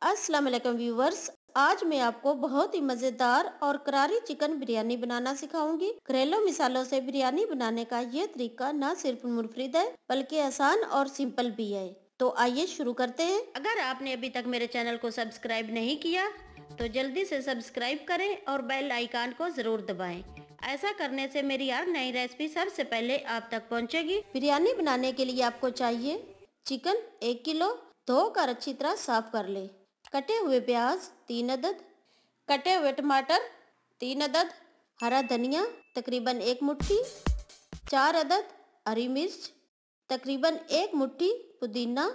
अस्सलाम वालेकुम व्यूवर्स। आज मैं आपको बहुत ही मज़ेदार और करारी चिकन बिरयानी बनाना सिखाऊंगी। घरेलू मिसालों से बिरयानी बनाने का ये तरीका न सिर्फ मुफीद है बल्कि आसान और सिंपल भी है। तो आइए शुरू करते हैं। अगर आपने अभी तक मेरे चैनल को सब्सक्राइब नहीं किया तो जल्दी से सब्सक्राइब करें और बेल आइकन को जरूर दबाएं। ऐसा करने से मेरी हर नई रेसिपी सबसे पहले आप तक पहुंचेगी। बिरयानी बनाने के लिए आपको चाहिए चिकन 1 किलो, धोकर अच्छी तरह साफ कर ले। कटे हुए प्याज 3 अदद, कटे हुए टमाटर 3 अदद, हरा धनिया तकरीबन 1 मुट्ठी, 4 अदद हरी मिर्च, तकरीबन 1 मुट्ठी पुदीना,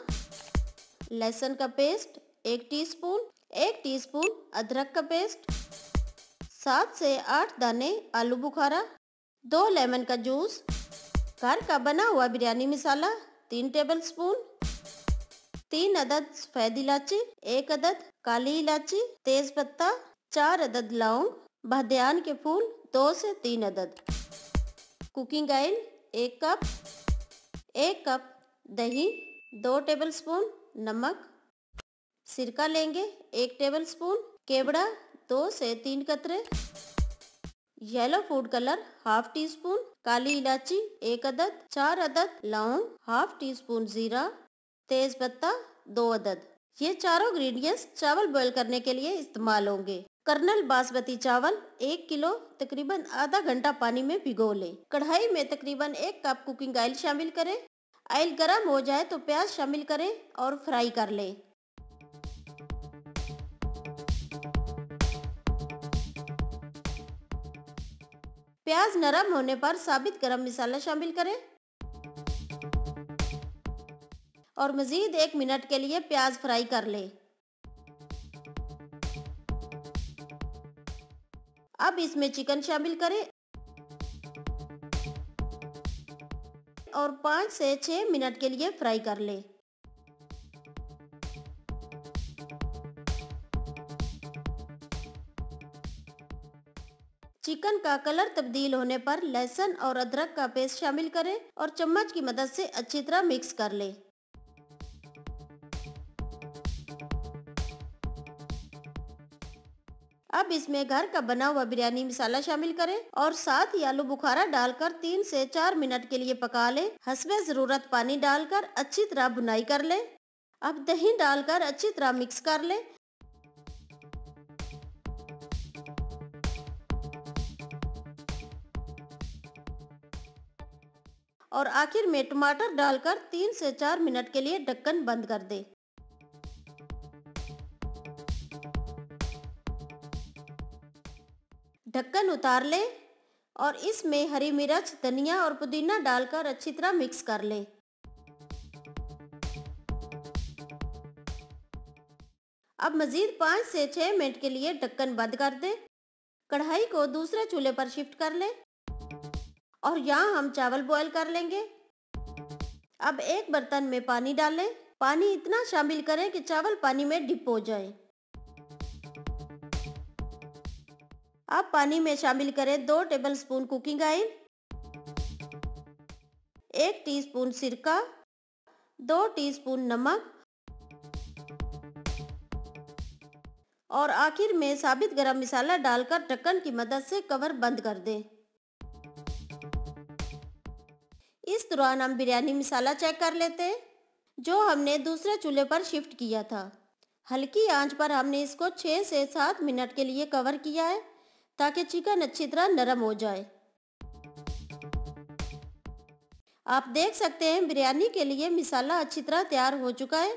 लहसुन का पेस्ट 1 टीस्पून, 1 टीस्पून अदरक का पेस्ट, 7 से 8 दाने आलू बुखारा, 2 लेमन का जूस, घर का बना हुआ बिरयानी मसाला 3 टेबलस्पून, 3 अदद सफेद इलायची, 1 अदद काली इलायची, तेज पत्ता, 4 अदद लौंग, बहध्यान के फूल 2 से 3 अदद, कुकिंग ऑयल 1 कप, 1 कप दही, 2 टेबलस्पून नमक, सिरका लेंगे 1 टेबलस्पून, केवड़ा 2 से 3 कतरे, yellow food colour half teaspoon, काली इलायची 1 अदद, 4 अदद लौंग, हाफ टी स्पून जीरा, तेज पत्ता 2 अदद। ये चारों इंग्रेडिएंट्स चावल बॉईल करने के लिए इस्तेमाल होंगे। कर्नल बासमती चावल 1 किलो तकरीबन आधा घंटा पानी में भिगो ले। कढ़ाई में तकरीबन 1 कप कुकिंग ऑयल शामिल करें। ऑयल गर्म हो जाए तो प्याज शामिल करें और फ्राई कर ले। प्याज नरम होने पर साबित गरम मसाला शामिल करें और मजीद 1 मिनट के लिए प्याज फ्राई कर ले। अब इसमें चिकन शामिल करें और 5 से 6 मिनट के लिए फ्राई कर ले। चिकन का कलर तब्दील होने पर लहसुन और अदरक का पेस्ट शामिल करें और चम्मच की मदद से अच्छी तरह मिक्स कर ले। अब इसमें घर का बना हुआ बिरयानी मसाला शामिल करें और साथ ही आलू बुखारा डालकर 3 से 4 मिनट के लिए पका ले। हस्बे जरूरत पानी डालकर अच्छी तरह भुनाई कर ले। अब दही डालकर अच्छी तरह मिक्स कर ले और आखिर में टमाटर डालकर 3 से 4 मिनट के लिए ढक्कन बंद कर दे। ढक्कन उतार ले और इसमें हरी मिर्च, धनिया और पुदीना डालकर अच्छी तरह मिक्स कर ले। अब मजीद 5 से 6 मिनट के लिए ढक्कन बंद कर दे। कढ़ाई को दूसरे चूल्हे पर शिफ्ट कर ले और यहाँ हम चावल बॉईल कर लेंगे। अब एक बर्तन में पानी डालें। पानी इतना शामिल करें कि चावल पानी में डिप हो जाए। अब पानी में शामिल करें 2 टेबलस्पून कुकिंग ऑयल, 1 टीस्पून सिरका, 2 टीस्पून नमक और आखिर में साबित गरम मसाला डालकर ढक्कन की मदद से कवर बंद कर दें। इस दौरान हम बिरयानी मसाला चेक कर लेते हैं जो हमने दूसरे चूल्हे पर शिफ्ट किया था। हल्की आंच पर हमने इसको 6 से 7 मिनट के लिए कवर किया है ताकि चिकन अच्छी तरह नरम हो जाए। आप देख सकते हैं बिरयानी के लिए मसाला अच्छी तरह तैयार हो चुका है।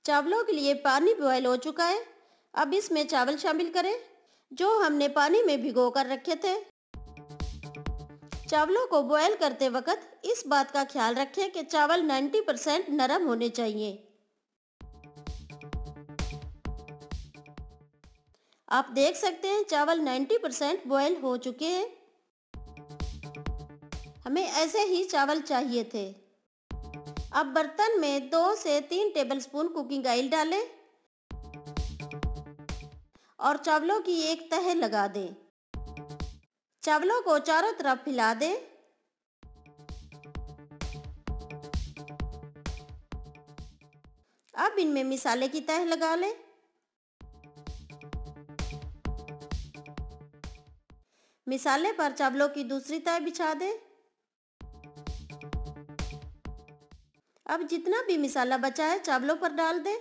चावलों के लिए पानी बॉयल हो चुका है। अब इसमें चावल शामिल करें जो हमने पानी में भिगो कर रखे थे। चावलों को बॉयल करते वक्त इस बात का ख्याल रखें कि चावल 90% नरम होने चाहिए। आप देख सकते हैं चावल 90% बॉयल हो चुके हैं। हमें ऐसे ही चावल चाहिए थे। अब बर्तन में 2 से 3 टेबलस्पून कुकिंग ऑयल डालें और चावलों की एक तह लगा दें। चावलों को चारों तरफ फैला दें। अब इनमें मिसाले की तह लगा लें। मिसाले पर चावलों की दूसरी तह बिछा दें। अब जितना भी मिसाला बचा है चावलों पर डाल दें।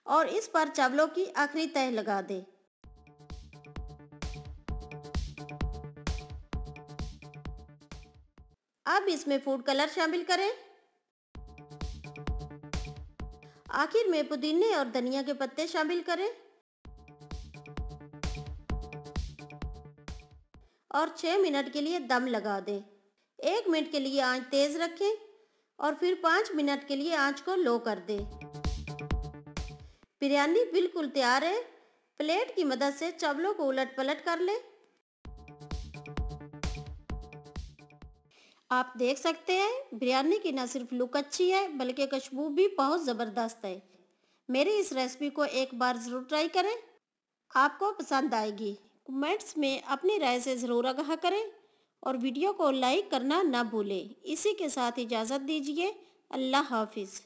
और इस पर चावलों की आखिरी तह लगा दें। अब इसमें फूड कलर शामिल करें। आखिर में पुदीने और धनिया के पत्ते शामिल करें और 6 मिनट के लिए दम लगा दें। 1 मिनट के लिए आंच तेज रखें और फिर 5 मिनट के लिए आंच को लो कर दें। बिरयानी बिल्कुल तैयार है। प्लेट की मदद से चावलों को उलट पलट कर लें। आप देख सकते हैं बिरयानी की न सिर्फ लुक अच्छी है बल्कि खुशबू भी बहुत ज़बरदस्त है। मेरी इस रेसिपी को एक बार ज़रूर ट्राई करें, आपको पसंद आएगी। कमेंट्स में अपनी राय से ज़रूर आगाह करें और वीडियो को लाइक करना ना भूलें। इसी के साथ इजाज़त दीजिए। अल्लाह हाफिज़।